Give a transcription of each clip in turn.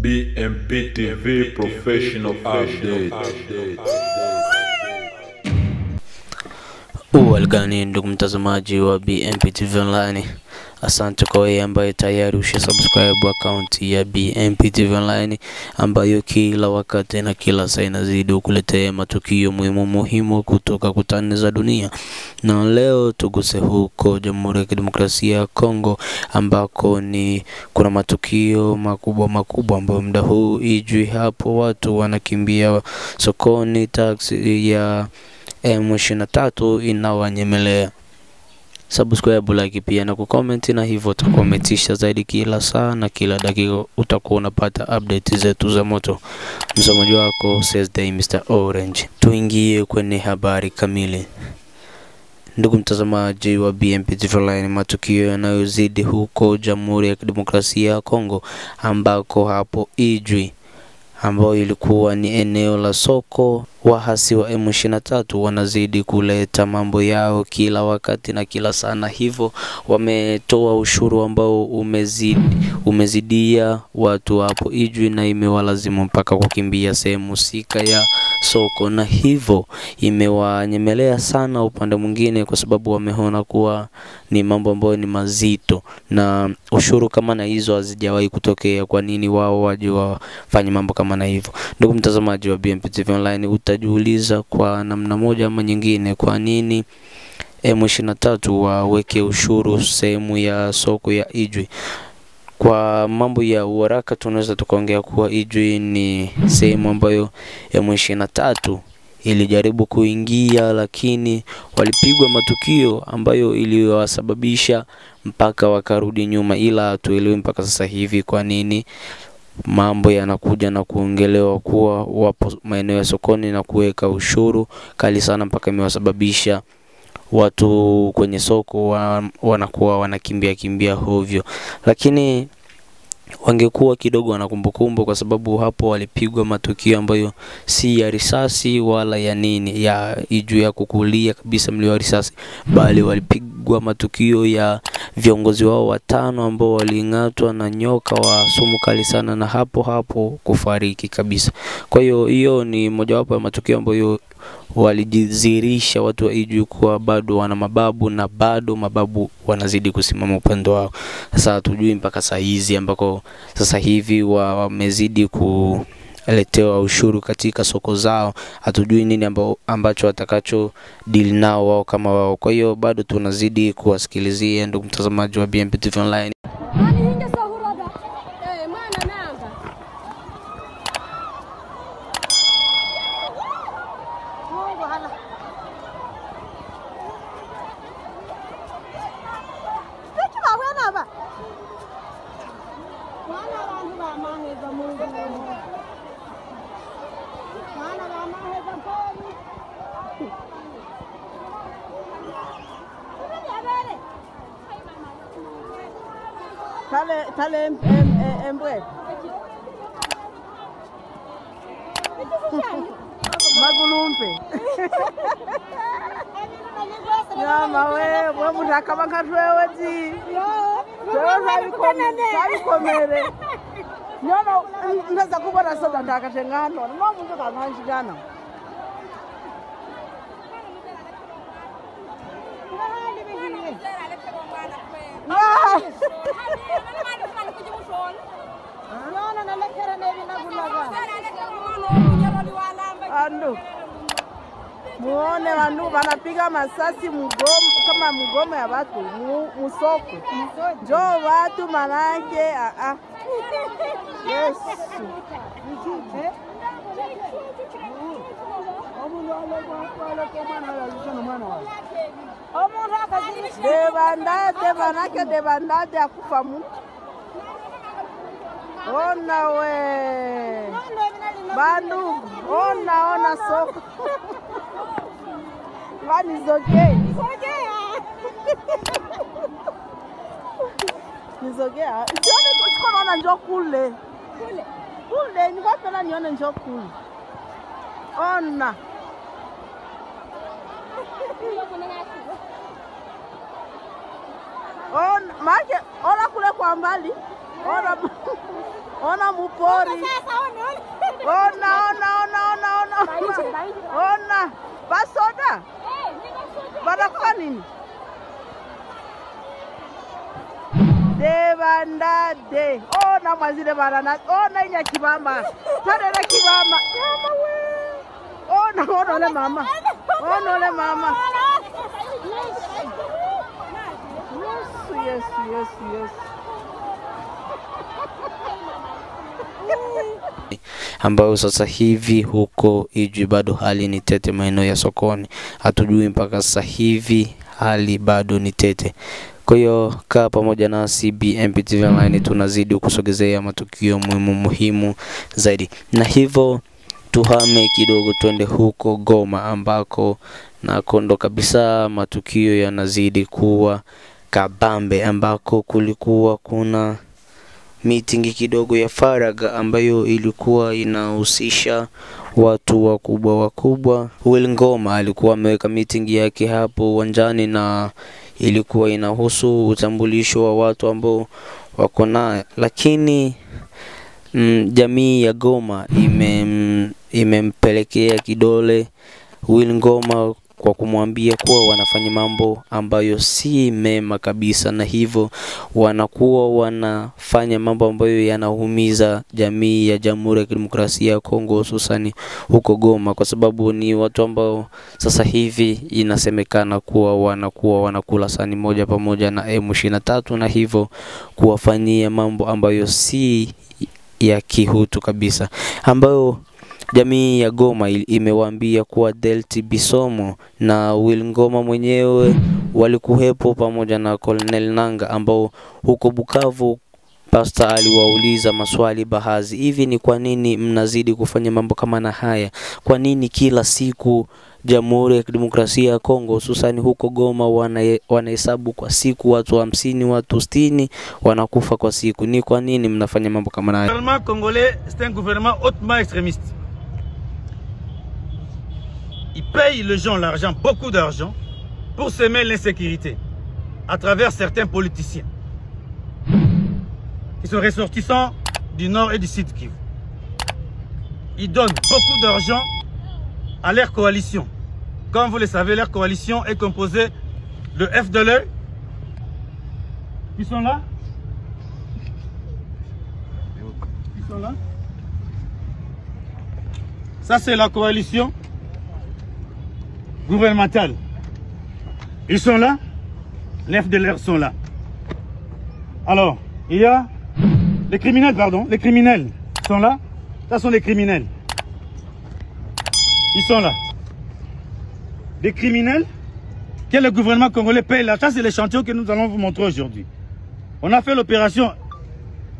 BMP TV Professional Update. Uwalgani ndugu mtazamaji wa BMP TV Online. Asante kwa wewe ambaye tayari usha-subscribe account ya BMP TV Online ambayo kila wakati na kila saa inazidi kukuletea matukio muhimu kutoka kutani za dunia. Na leo tuguse huko Jamhuri ya Kidemokrasia ya Kongo ambako kuna matukio makubwa ambayo muda huu ijui hapo watu wanakimbia sokoni, taxi ya M23 inawanyemelea. Subscribe, like pia na kucomment, na hivyo utakometisha zaidi kila saa na kila dakika utakuwa unapata update zetu za moto. Msomaji wako says day Mr. Orange. Tuingie kwenye habari kamili. Ndugu mtazamaji wa BMP TV Online, matukio yanayozidi huko Jamhuri ya Kidemokrasia ya Kongo ambako hapo Ijwi ambao ilikuwa ni eneo la soko, wahasi wa M23 wanazidi kuleta mambo yao kila wakati na kila sana. Hivyo wametoa ushuru ambao umezidia watu hapo Ijwi na imewalazimu mpaka kukimbia sehemu sika ya soko, na hivyo imewanyemelea sana upande mwingine kwa sababu wameona kuwa ni mambo ambayo ni mazito na ushuru kama na hizo hazijawahi kutokea. Kwa nini wao waje wafanye mambo kama na hivyo? Ndugu mtazamaji wa BMP TV Online, utajiuliza kwa namna moja ama nyingine kwa nini M23 waweke ushuru sehemu ya soko ya Ijwi. Kwa mambo ya uharaka tunaweza tukaongea kuwa Ijwi ni sehemu ambayo M23 ilijaribu kuingia, lakini walipigwa matukio ambayo iliwasababisha mpaka wakarudi nyuma, ila hatuelewi mpaka sasa hivi kwa nini mambo yanakuja na kuongelewa kuwa wapo maeneo ya sokoni na kuweka ushuru kali sana mpaka imewasababisha watu kwenye soko wanakuwa wanakimbia hovyo. Lakini wangekuwa kidogo wanakumbukumbu kwa sababu hapo walipigwa matukio ambayo si ya risasi wala ya nini ya Ijwi ya kukulia kabisa mlio wa risasi, bali walipigwa matukio ya viongozi wao watano ambao waling'atwa na nyoka wa sumu kali sana na hapo kufariki kabisa. Kwa hiyo ni mojawapo ya matukio ambayo walijizirisha watu wa Ijwi kuwa bado wana mababu na bado mababu wanazidi kusimama upande wao. Sasa hatujui mpaka saa hizi ambako sasa hivi wamezidi kuletewa ushuru katika soko zao, hatujui nini ambacho watakacho deal nao wao kama wao. Kwa hiyo bado tunazidi kuwasikilizia ndugu mtazamaji wa BMP TV Online. Tale embwe magulumpe nyama wewe mutaka bakatwewe ti sabi komere nyama ndaza kubona soda ndakatengano no muntu kananjana Andu muone wandu wanapiga masasi kama mgomo ya watu musoko jo watu manake yes debandade akufa mtu. Ona we bandu ona soko wani zoge nizogea sione kuchiko naona njoo kule nikapenda nione njoo kule. Ona maana ona kule kwa mbali Ona mupori. Ona. Basoda. Banakuwa nini? Devandade. Ona mazile barana. Ona inya kibama. Tadera kibama. Yama we. Ona ole mama. Ona ole mama. Yes. Ambayo sasa hivi huko Ijwi bado hali ni tete maeneo ya sokoni. Hatujui mpaka sasa hivi hali bado ni tete. Kwa hiyo kaa pamoja na CBMP TV Online, tunazidi kusogezea matukio muhimu zaidi. Na hivyo tuhame kidogo twende huko Goma ambako na kondo kabisa matukio yanazidi kuwa kabambe, ambako kulikuwa kuna meeting kidogo ya faraga ambayo ilikuwa inahusisha watu wakubwa. Will Ngoma alikuwa ameweka meeting yake hapo uwanjani na ilikuwa inahusu utambulisho wa watu ambao wako naye, lakini jamii ya Goma imempelekea kidole Will Ngoma kwa kumwambia kuwa wanafanya mambo ambayo si mema kabisa, na hivyo wanakuwa wanafanya mambo ambayo yanaumiza jamii ya Jamhuri ya Kidemokrasia ya Kongo, hususan huko Goma, kwa sababu ni watu ambao sasa hivi inasemekana kuwa wanakula sani moja pamoja na M23, na hivyo kuwafanyia mambo ambayo si ya kihutu kabisa, ambayo jamii ya Goma imewaambia kuwa Delti Bisomo na Will Ngoma mwenyewe walikuwepo pamoja na Colonel Nanga, ambao huko Bukavu Pastor aliwauliza maswali baadhi. Hivi ni kwa nini mnazidi kufanya mambo kama na haya? Kwa nini kila siku Jamhuri ya Kidemokrasia ya Kongo hususan huko Goma wanahesabu kwa siku watu 50, watu 60 wanakufa kwa siku? Ni kwa nini mnafanya mambo kama na haya? Le gouvernement congolais, c'est un gouvernement hautement extrémiste. Il paye les gens l'argent, beaucoup d'argent, pour semer l'insécurité à travers certains politiciens qui sont ressortissants du nord et du sud Kivu. Ils donnent beaucoup d'argent à leur coalition. Comme vous le savez, leur coalition est composée de FDLR. Ils sont là. Ils sont là. Ça, c'est la coalition gouvernementale. Ils sont là. Les FDLR sont là. Alors, il y a les criminels, pardon. Les criminels sont là. Ça sont les criminels. Ils sont là. Des criminels que le gouvernement congolais paye là. Ça, c'est l'échantillon que nous allons vous montrer aujourd'hui. On a fait l'opération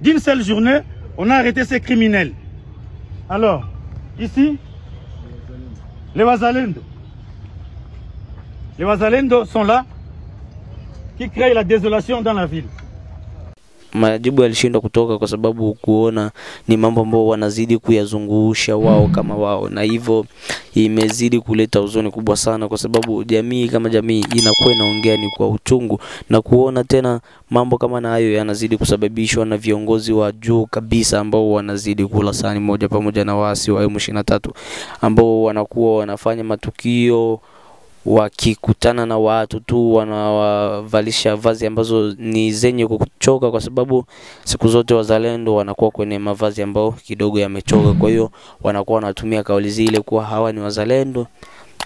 d'une seule journée. On a arrêté ces criminels. Alors, ici, les Wazalendo. Les Wazalendo sont là, qui créent la désolation dans la ville. Majibu yalishindwa kutoka kwa sababu kuona ni mambo ambayo wanazidi kuyazungusha wao kama wao, na hivyo imezidi kuleta huzuni kubwa sana, kwa sababu jamii kama jamii inakuwa inaongea ni kwa uchungu, na kuona tena mambo kama na hayo yanazidi kusababishwa na viongozi wa juu kabisa ambao wanazidi kula sani moja pamoja na waasi wa M23 ambao wanakuwa wanafanya matukio wakikutana na watu tu wanawavalisha vazi ambazo ni zenye kuchoka, kwa sababu siku zote wazalendo wanakuwa kwenye mavazi ambao kidogo yamechoka. Kwa hiyo wanakuwa wanatumia kauli zile kuwa hawa ni wazalendo,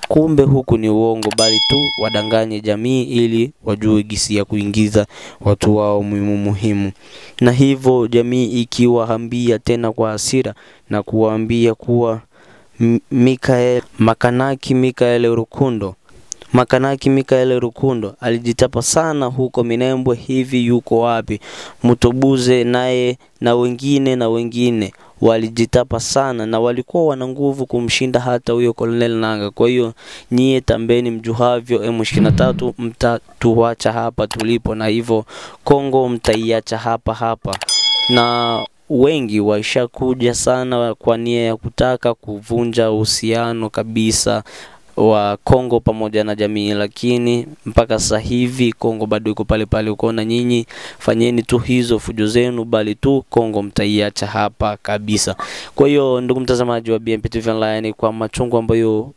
kumbe huku ni uongo, bali tu wadanganye jamii ili wajue gisi ya kuingiza watu wao muhimu. Na hivyo jamii ikiwaambia tena kwa hasira na kuwaambia kuwa Makanaki Mikael Rukundo alijitapa sana huko Minembwe, hivi yuko wapi? Mutobuze naye na wengine walijitapa sana na walikuwa wana nguvu kumshinda hata huyo Colonel Nanga. Kwa hiyo nyie tambeni mjuhavyo M23 mtatuacha hapa tulipo, na hivyo Kongo mtaiacha hapa. Na wengi waishakuja sana kwa nia ya kutaka kuvunja uhusiano kabisa wa Kongo pamoja na jamii, lakini mpaka sasa hivi Kongo bado iko pale pale. Ukoona nyinyi fanyeni tu hizo fujo zenu, bali tu Kongo mtaiacha hapa kabisa. Kwa hiyo ndugu mtazamaji wa BMP TV Online, kwa machungu ambayo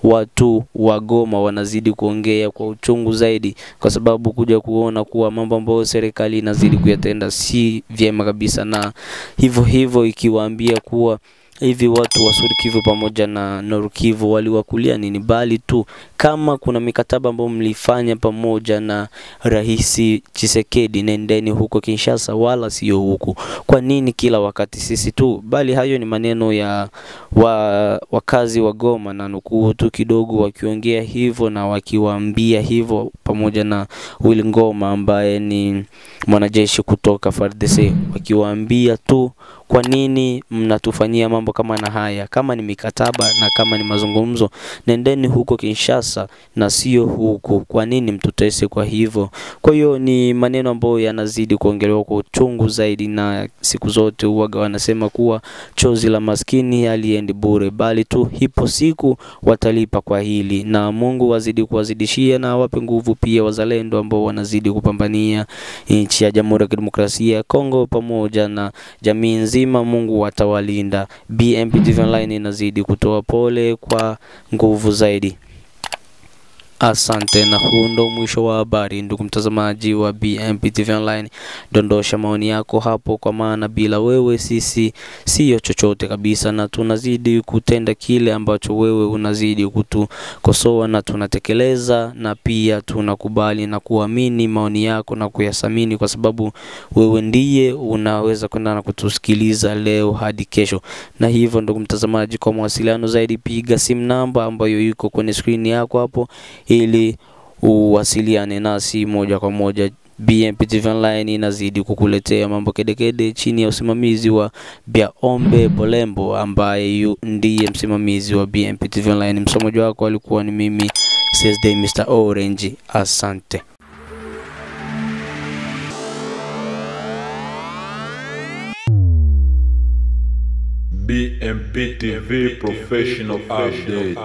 watu wa Goma wanazidi kuongea kwa uchungu zaidi, kwa sababu kuja kuona kuwa mambo ambayo serikali inazidi kuyatenda si vyema kabisa, na hivyo ikiwaambia kuwa hivi watu wa Sud Kivu pamoja na Nord Kivu waliwakulia nini, bali tu kama kuna mikataba ambayo mlifanya pamoja na Rais Tshisekedi, nendeni huko Kinshasa wala sio huku. Kwa nini kila wakati sisi tu? Bali hayo ni maneno ya wakazi wa Goma, na nukuu tu kidogo wakiongea hivyo na wakiwaambia hivyo pamoja na Will Ngoma ambaye ni mwanajeshi kutoka FARDC, wakiwaambia tu kwa nini mnatufanyia mambo kama na haya? Kama ni mikataba na kama ni mazungumzo, nendeni huko Kinshasa na sio huko. Kwa nini mtutese kwa hivyo? Kwa hiyo ni maneno ambayo yanazidi kuongelewa kwa uchungu zaidi, na siku zote huaga wanasema kuwa chozi la maskini haliendi bure, bali tu hipo siku watalipa kwa hili, na Mungu wazidi kuwazidishia na wape nguvu pia wazalendo ambao wanazidi kupambania nchi ya Jamhuri ya Kidemokrasia ya Kongo pamoja na jamii nzima. Mungu atawalinda. BMP TV Online inazidi kutoa pole kwa nguvu zaidi. Asante, na huu ndo mwisho wa habari ndugu mtazamaji wa BMP TV Online. Dondosha maoni yako hapo, kwa maana bila wewe sisi sio chochote kabisa, na tunazidi kutenda kile ambacho wewe unazidi kutukosoa, na tunatekeleza, na pia tunakubali na kuamini maoni yako na kuyasamini, kwa sababu wewe ndiye unaweza kwenda na kutusikiliza leo hadi kesho. Na hivyo ndugu mtazamaji, kwa mawasiliano zaidi piga simu namba ambayo iko kwenye screen yako hapo ili uwasiliane nasi moja kwa moja. BMP TV Online inazidi kukuletea mambo kedekede chini ya usimamizi wa Biaombe Bolembo ambaye ndiye msimamizi wa BMP TV Online. Msomaji wako alikuwa ni mimi CSD Mr. Orange. Asante. BMP TV Professional Update.